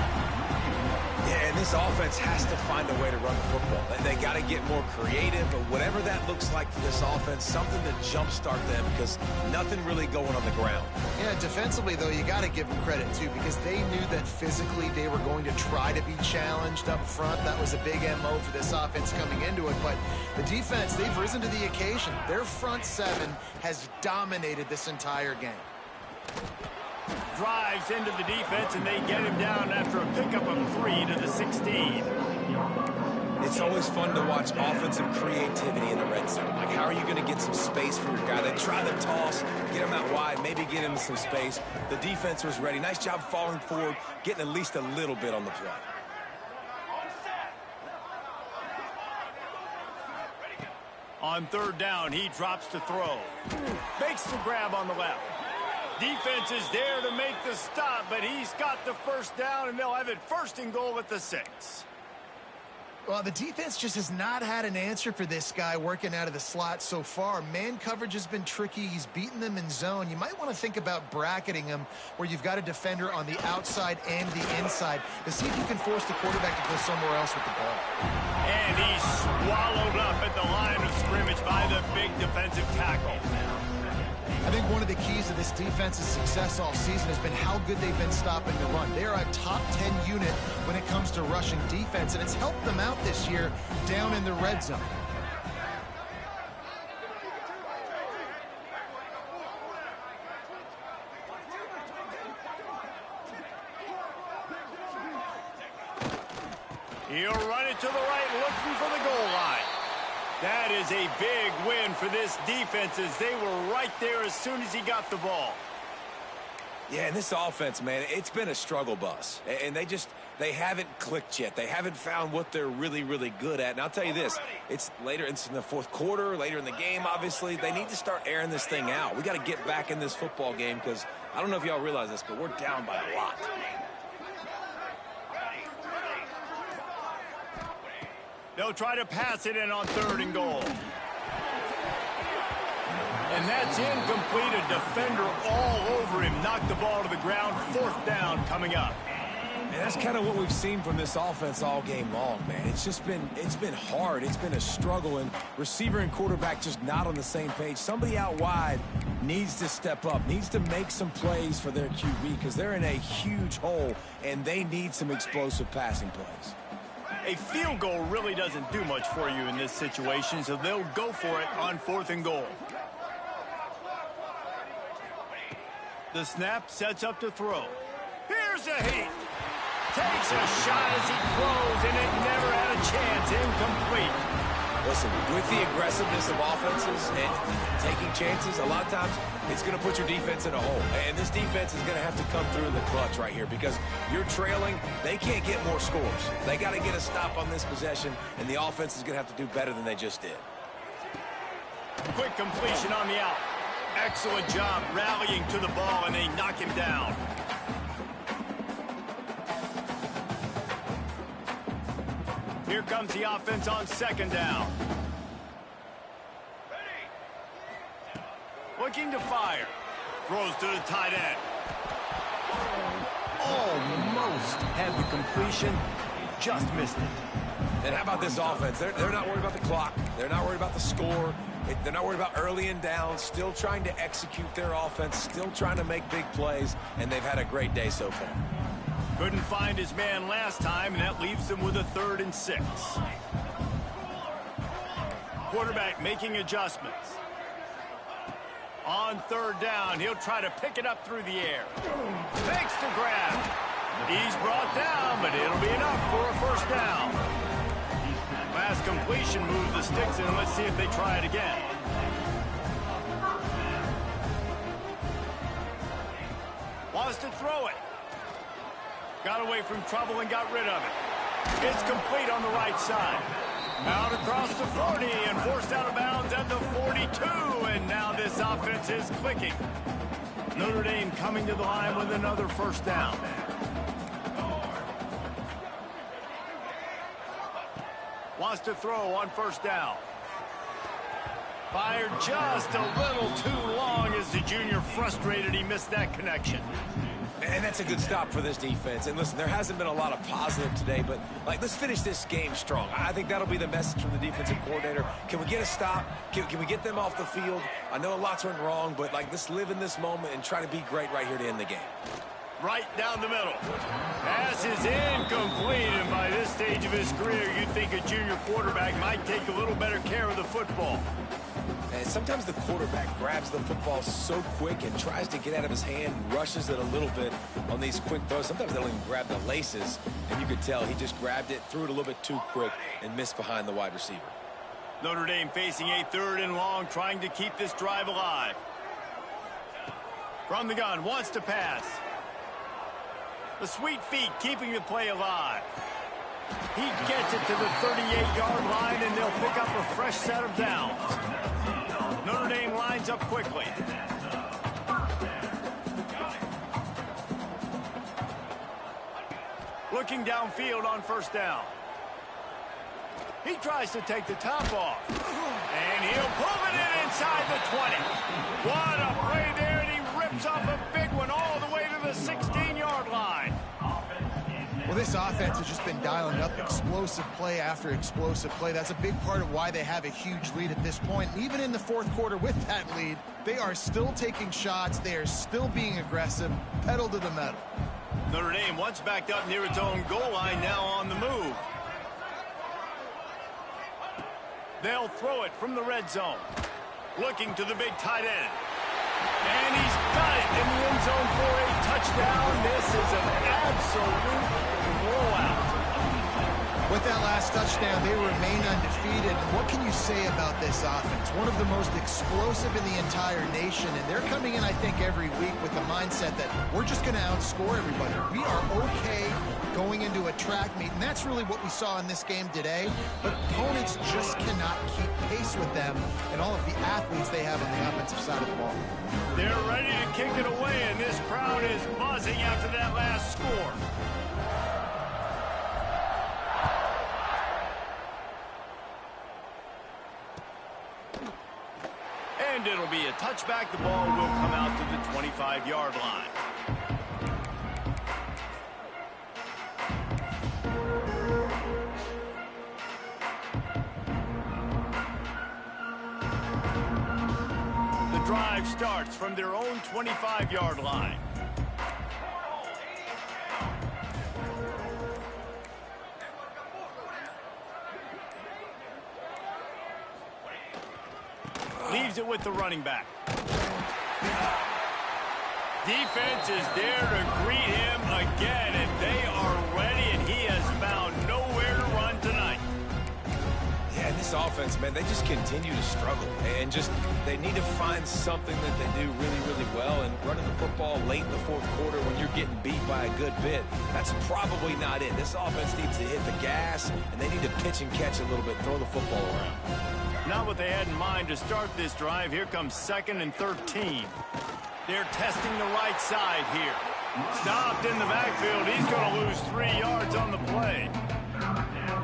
S3: Yeah, and this offense has to find a way to run the football. They got to get more creative, but whatever that looks like for this offense, something to jumpstart them because nothing really going on the ground.
S2: Yeah, defensively, though, you got to give them credit, too, because they knew that physically they were going to try to be challenged up front. That was a big MO for this offense coming into it, but the defense, they've risen to the occasion. Their front seven has dominated this entire game.
S1: Drives into the defense, and they get him down after a pickup of 3 to the 16.
S3: It's always fun to watch offensive creativity in the red zone. Like, how are you going to get some space for your guy? They try the toss, get him out wide, maybe get him some space. The defense was ready. Nice job falling forward, getting at least a little bit on the play.
S1: On third down, he drops to throw. Makes the grab on the left. Defense is there to make the stop, but he's got the first down, and they'll have it first and goal at the 6.
S2: Well, the defense just has not had an answer for this guy working out of the slot so far. Man coverage has been tricky. He's beaten them in zone. You might want to think about bracketing him where you've got a defender on the outside and the inside to see if you can force the quarterback to go somewhere else with the ball.
S1: And he's swallowed up at the line of scrimmage by the big defensive tackle.
S2: I think one of the keys to this defense's success all season has been how good they've been stopping the run. They're a top 10 unit when it comes to rushing defense, and it's helped them out this year down in the red zone.
S1: He'll run it to the right, looking for the goal line. That is a big win for this defense as they were right there as soon as he got the ball.
S3: Yeah, and this offense, man, it's been a struggle bus. And they haven't clicked yet. They haven't found what they're really, really good at. And I'll tell you this, it's in the fourth quarter, later in the game, obviously. They need to start airing this thing out. We got to get back in this football game because I don't know if y'all realize this, but we're down by a lot.
S1: They'll try to pass it in on third and goal. And that's incomplete. A defender all over him. Knocked the ball to the ground. Fourth down coming up.
S3: And that's kind of what we've seen from this offense all game long, man. It's been hard. It's been a struggle, and receiver and quarterback just not on the same page. Somebody out wide needs to step up, needs to make some plays for their QB because they're in a huge hole, and they need some explosive passing plays.
S1: A field goal really doesn't do much for you in this situation, so they'll go for it on fourth and goal. The snap sets up to throw. Here's a heat. Takes a shot as he throws, and it never had a chance. Incomplete.
S3: Listen, with the aggressiveness of offenses and taking chances, a lot of times it's going to put your defense in a hole. And this defense is going to have to come through in the clutch right here because you're trailing. They can't get more scores. They got to get a stop on this possession, and the offense is going to have to do better than they just did.
S1: Quick completion on the out. Excellent job rallying to the ball, and they knock him down. Here comes the offense on second down. Looking to fire. Throws to the tight end. Almost had the completion. Just missed it.
S3: And how about this offense? They're not worried about the clock. They're not worried about the score. They're not worried about early and down. Still trying to execute their offense. Still trying to make big plays. And they've had a great day so far.
S1: Couldn't find his man last time, and that leaves them with a 3rd and 6. Quarterback making adjustments. On third down, he'll try to pick it up through the air. Makes the grab. He's brought down, but it'll be enough for a first down. Last completion moved the sticks in. Let's see if they try it again. Wants to throw it. Got away from trouble and got rid of it. It's complete on the right side. Out across the 40 and forced out of bounds at the 42. And now this offense is clicking. Notre Dame coming to the line with another first down. Wants to throw on first down. Fired just a little too long as the junior frustrated he missed that connection.
S3: And that's a good stop for this defense. And listen, there hasn't been a lot of positive today, but let's finish this game strong. I think that'll be the message from the defensive coordinator. Can we get a stop? Can we get them off the field? I know lots went wrong, but let's live in this moment and try to be great right here to end the game.
S1: Right down the middle. Pass is incomplete, and by this stage of his career, you'd think a junior quarterback might take a little better care of the football.
S3: And sometimes the quarterback grabs the football so quick and tries to get out of his hand, rushes it a little bit on these quick throws. Sometimes they don't even grab the laces, and you could tell he just grabbed it, threw it a little bit too quick, and missed behind the wide receiver.
S1: Notre Dame facing a 3rd and long, trying to keep this drive alive. From the gun, wants to pass. The sweet feet keeping the play alive. He gets it to the 38-yard line, and they'll pick up a fresh set of downs. Notre Dame lines up quickly. Looking downfield on 1st down. He tries to take the top off. And he'll pull it in inside the 20. What a play there, and he rips off a big one all the way to the 16-yard line.
S2: Well, this offense has just been dialing up explosive play after explosive play. That's a big part of why they have a huge lead at this point. And even in the 4th quarter with that lead, they are still taking shots. They are still being aggressive, pedal to the metal.
S1: Notre Dame once backed up near its own goal line, now on the move. They'll throw it from the red zone. Looking to the big tight end. And he's got it in the end zone for a touchdown. This is an absolute rollout.
S2: With that last touchdown, they remain undefeated. What can you say about this offense? One of the most explosive in the entire nation, and they're coming in, I think, every week with the mindset that we're just going to outscore everybody. We are okay going into a track meet, and that's really what we saw in this game today. But opponents just cannot keep pace with them and all of the athletes they have on the offensive side of the ball.
S1: They're ready to kick it away, and this crowd is buzzing after that last score. And it'll be a touchback. The ball will come out to the 25-yard line. The drive starts from their own 25-yard line. Leaves it with the running back. Defense is there to greet him again, and they are ready, and he has found nowhere to run tonight.
S3: Yeah, this offense, man, they just continue to struggle. And they need to find something that they do really, really well. And running the football late in the 4th quarter when you're getting beat by a good bit, that's probably not it. This offense needs to hit the gas, and they need to pitch and catch a little bit, throw the football around.
S1: Not what they had in mind to start this drive. Here comes 2nd and 13. They're testing the right side here. Stopped in the backfield. He's going to lose 3 yards on the play.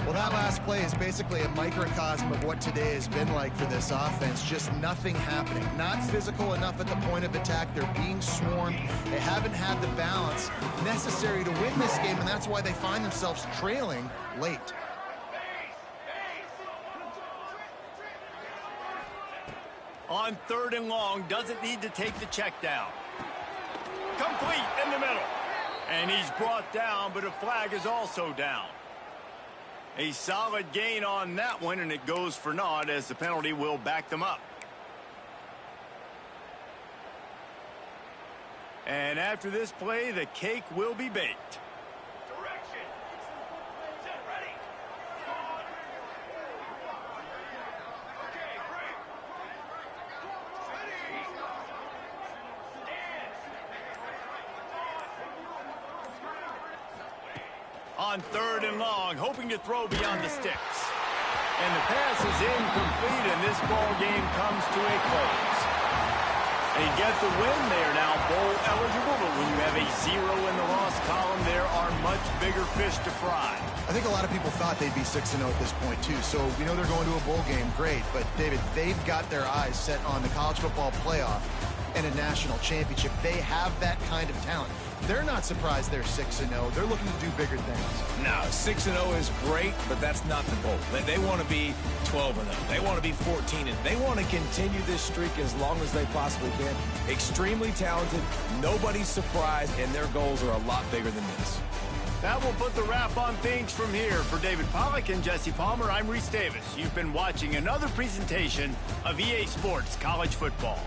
S2: Well, that last play is basically a microcosm of what today has been like for this offense. Just nothing happening. Not physical enough at the point of attack. They're being swarmed. They haven't had the balance necessary to win this game, and that's why they find themselves trailing late.
S1: On 3rd and long, doesn't need to take the check down. Complete in the middle. And he's brought down, but a flag is also down. A solid gain on that one, and it goes for naught as the penalty will back them up. And after this play, the cake will be baked. On 3rd and long, hoping to throw beyond the sticks. And the pass is incomplete, and this ball game comes to a close. They get the win. They are now bowl eligible, but when you have a 0 in the loss column, there are much bigger fish to fry.
S2: I think a lot of people thought they'd be 6-0 at this point, too. So we know they're going to a bowl game. Great. But, David, they've got their eyes set on the college football playoff and a national championship. They have that kind of talent. They're not surprised they're 6-0. They're looking to do bigger things.
S3: No, 6-0 is great, but that's not the goal. They want to be 12-0. They want to be 14-0. They want to continue this streak as long as they possibly can. Extremely talented. Nobody's surprised, and their goals are a lot bigger than this.
S1: That will put the wrap on things from here. For David Pollack and Jesse Palmer, I'm Reese Davis. You've been watching another presentation of EA Sports College Football.